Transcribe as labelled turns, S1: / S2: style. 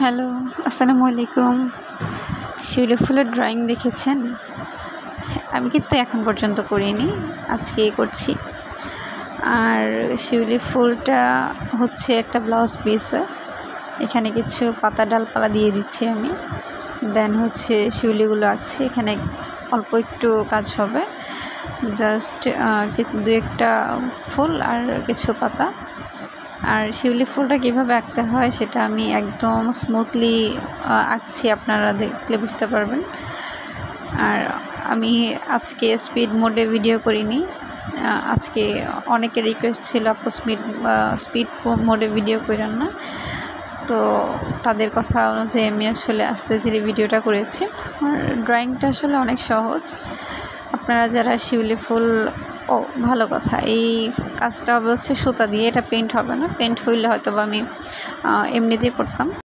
S1: Hello, আসসালামু আলাইকুম। শিউলি ফুলের ড্রয়িং দেখেছেন? আমি কিন্তু এখন পর্যন্ত করিনি, আজকেই করছি। আর শিউলি ফুলটা হচ্ছে একটা ব্লাউজ পিসে, এখানে কিছু পাতা ডালপালা দিয়ে দিচ্ছি আমি। দেন হচ্ছে শিউলিগুলো আঁকছি, এখানে অল্প একটু কাজ হবে, জাস্ট দু একটা ফুল আর কিছু পাতা। আর শিউলি ফুলটা কীভাবে আঁকতে হয় সেটা আমি একদম স্মুথলি আঁকছি, আপনারা দেখলে বুঝতে পারবেন। আর আমি আজকে স্পিড মোডে ভিডিও করিনি, আজকে অনেকের রিকোয়েস্ট ছিল আপু স্পিড মোডে ভিডিও করেন না, তো তাদের কথা অনুযায়ী আমি আসলে আস্তে ধীরে ভিডিওটা করেছি। আর ড্রয়িংটা আসলে অনেক সহজ। আপনারা যারা শিউলি ফুল ভালো কথা, এই কাজটা হবে হচ্ছে সুতা দিয়ে, এটা পেন্ট হবে না, পেন্ট হইলে হয়তো বা আমি এমনিতেই করতাম।